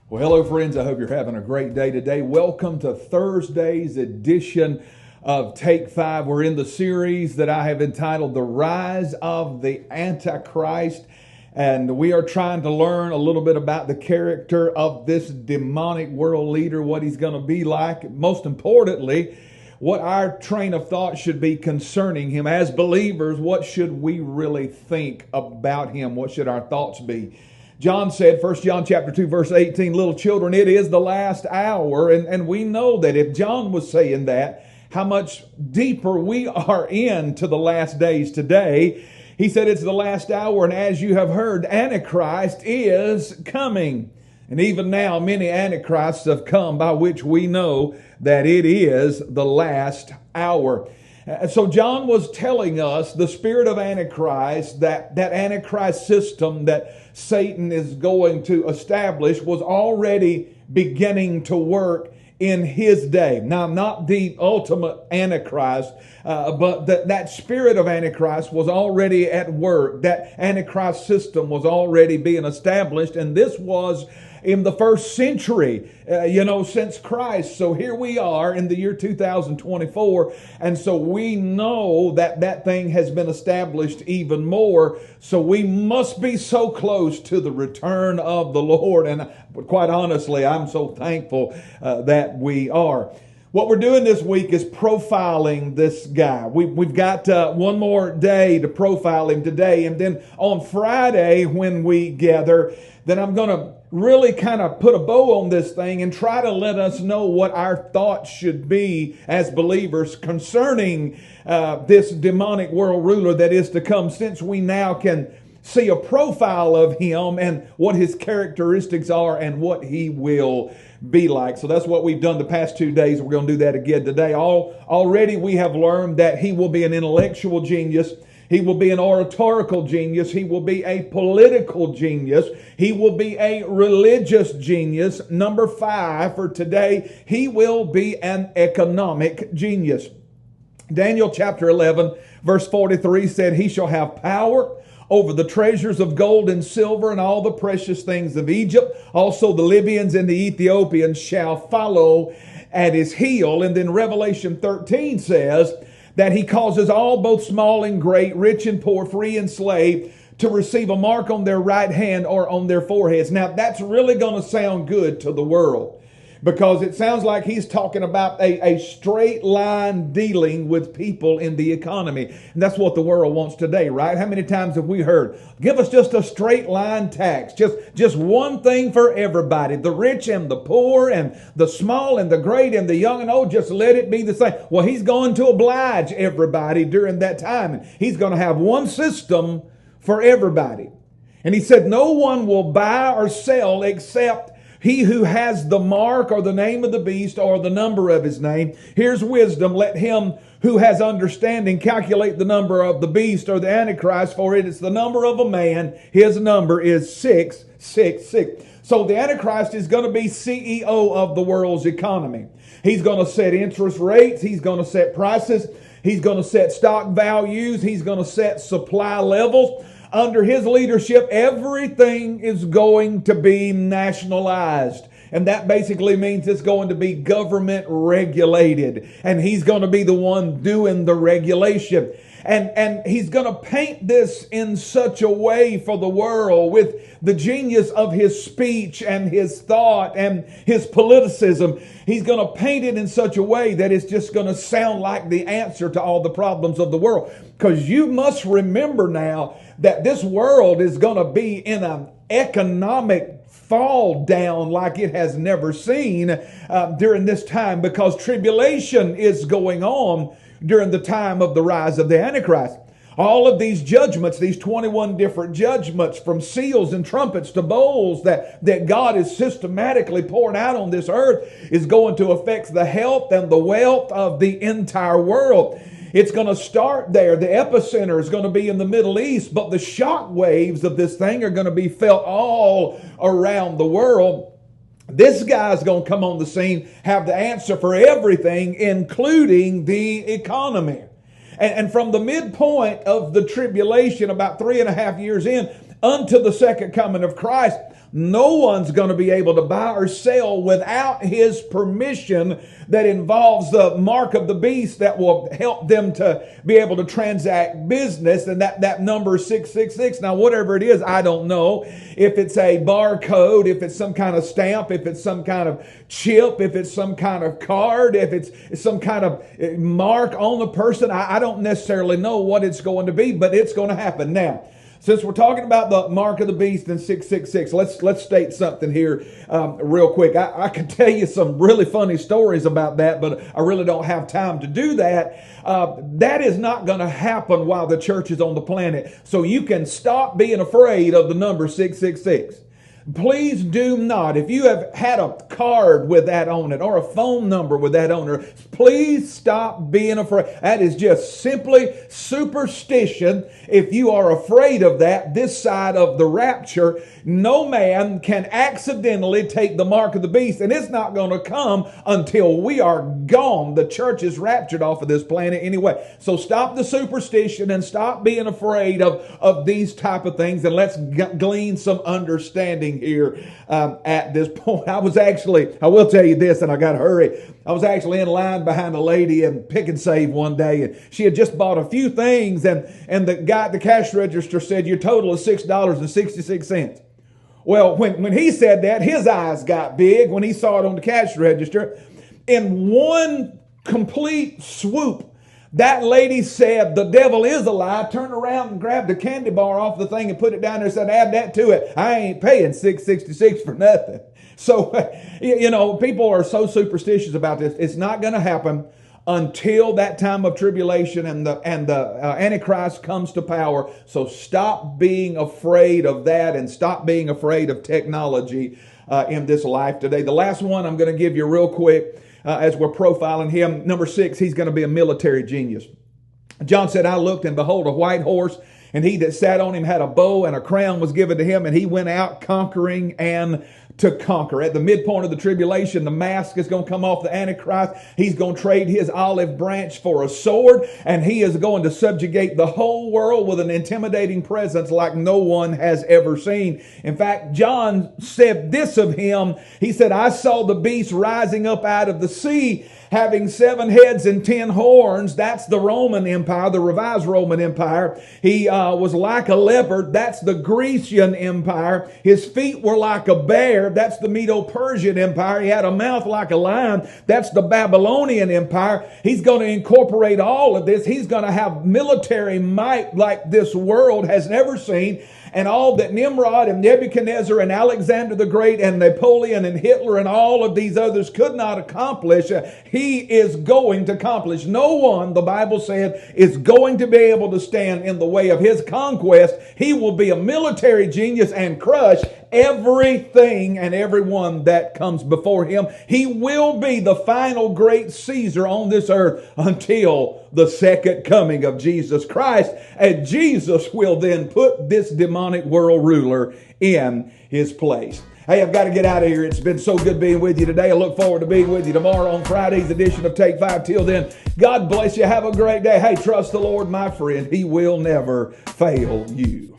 Well, hello, friends. I hope you're having a great day today. Welcome to Thursday's edition of Take 5. We're in the series that I have entitled The Rise of the Antichrist. And we are trying to learn a little bit about the character of this demonic world leader, what he's going to be like. Most importantly, what our train of thought should be concerning him. As believers, what should we really think about him? What should our thoughts be? John said, 1 John chapter 2, verse 18, little children, it is the last hour. And we know that if John was saying that, how much deeper we are into the last days today. He said it's the last hour, and as you have heard, Antichrist is coming. And even now, many Antichrists have come, by which we know that it is the last hour. So John was telling us the spirit of Antichrist, that Antichrist system that Satan is going to establish was already beginning to work in his day. Now, not the ultimate Antichrist, but that spirit of Antichrist was already at work. That Antichrist system was already being established, and this was in the first century, since Christ. So here we are in the year 2024, and so we know that thing has been established even more. So we must be so close to the return of the Lord, and quite honestly, I'm so thankful that we are. What we're doing this week is profiling this guy. We've got one more day to profile him today, and then on Friday when we gather, then I'm going to really kind of put a bow on this thing and try to let us know what our thoughts should be as believers concerning this demonic world ruler that is to come, since we now can see a profile of him and what his characteristics are and what he will be like. So that's what we've done the past 2 days. We're going to do that again today. Already we have learned that he will be an intellectual genius. He will be an oratorical genius. He will be a political genius. He will be a religious genius. Number 5 for today, he will be an economic genius. Daniel chapter 11, verse 43 said, he shall have power over the treasures of gold and silver and all the precious things of Egypt. Also the Libyans and the Ethiopians shall follow at his heel. And then Revelation 13 says that he causes all, both small and great, rich and poor, free and slave, to receive a mark on their right hand or on their foreheads. Now that's really going to sound good to the world, because it sounds like he's talking about a straight line dealing with people in the economy. And that's what the world wants today, right? How many times have we heard, give us just a straight line tax, just one thing for everybody, the rich and the poor and the small and the great and the young and old, just let it be the same. Well, he's going to oblige everybody during that time, and he's going to have one system for everybody. And he said, no one will buy or sell except he who has the mark or the name of the beast or the number of his name. Here's wisdom. Let him who has understanding calculate the number of the beast or the Antichrist, for it is the number of a man. His number is 666. So the Antichrist is going to be CEO of the world's economy. He's going to set interest rates. He's going to set prices. He's going to set stock values. He's going to set supply levels. Under his leadership, everything is going to be nationalized. And that basically means it's going to be government regulated. And he's going to be the one doing the regulation. And he's going to paint this in such a way for the world with the genius of his speech and his thought and his politicism. He's going to paint it in such a way that it's just going to sound like the answer to all the problems of the world. Because you must remember now that this world is going to be in an economic fall down like it has never seen during this time, because tribulation is going on during the time of the rise of the Antichrist. All of these judgments, these 21 different judgments, from seals and trumpets to bowls that God is systematically pouring out on this earth, is going to affect the health and the wealth of the entire world. It's going to start there. The epicenter is going to be in the Middle East, but the shock waves of this thing are going to be felt all around the world. This guy's going to come on the scene, have the answer for everything, including the economy. And from the midpoint of the tribulation, about 3.5 years in, unto the second coming of Christ, No one's going to be able to buy or sell without his permission. That involves the mark of the beast that will help them to be able to transact business. And that number is 666. Now, whatever it is, I don't know. If it's a barcode, if it's some kind of stamp, if it's some kind of chip, if it's some kind of card, if it's some kind of mark on the person, I don't necessarily know what it's going to be, but it's going to happen. Now, since we're talking about the mark of the beast in 666, let's state something here real quick. I could tell you some really funny stories about that, but I really don't have time to do that. That is not going to happen while the church is on the planet. So you can stop being afraid of the number 666. Please do not. If you have had a card with that on it or a phone number with that on it, please stop being afraid. That is just simply superstition. If you are afraid of that, this side of the rapture, no man can accidentally take the mark of the beast, and it's not going to come until we are gone. The church is raptured off of this planet anyway. So stop the superstition and stop being afraid of these type of things, and let's glean some understanding here at this point. I will tell you this, and I got to hurry. I was actually in line behind a lady in Pick and Save one day, and she had just bought a few things, and the guy at the cash register said, your total is $6.66. Well, when he said that, his eyes got big when he saw it on the cash register. In one complete swoop, that lady said, the devil is a lie, turned around and grabbed a candy bar off the thing and put it down there and said, add that to it. I ain't paying $6.66 for nothing. So, people are so superstitious about this. It's not going to happen until that time of tribulation and the Antichrist comes to power. So stop being afraid of that and stop being afraid of technology in this life today. The last one I'm going to give you real quick as we're profiling him. Number 6, he's going to be a military genius. John said, I looked and behold a white horse, and he that sat on him had a bow, and a crown was given to him, and he went out conquering and to conquer. At the midpoint of the tribulation, the mask is going to come off the Antichrist. He's going to trade his olive branch for a sword, and he is going to subjugate the whole world with an intimidating presence like no one has ever seen. In fact, John said this of him. He said, I saw the beast rising up out of the sea, having 7 heads and 10 horns. That's the Roman Empire, the revised Roman Empire. He was like a leopard. That's the Grecian Empire. His feet were like a bear. That's the Medo-Persian Empire. He had a mouth like a lion. That's the Babylonian Empire. He's going to incorporate all of this. He's going to have military might like this world has never seen. And all that Nimrod and Nebuchadnezzar and Alexander the Great and Napoleon and Hitler and all of these others could not accomplish, he is going to accomplish. No one, the Bible said, is going to be able to stand in the way of his conquest. He will be a military genius and crush everything and everyone that comes before him. He will be the final great Caesar on this earth until the second coming of Jesus Christ. And Jesus will then put this demonic world ruler in his place. Hey, I've got to get out of here. It's been so good being with you today. I look forward to being with you tomorrow on Friday's edition of Take 5. Till then, God bless you. Have a great day. Hey, trust the Lord, my friend. He will never fail you.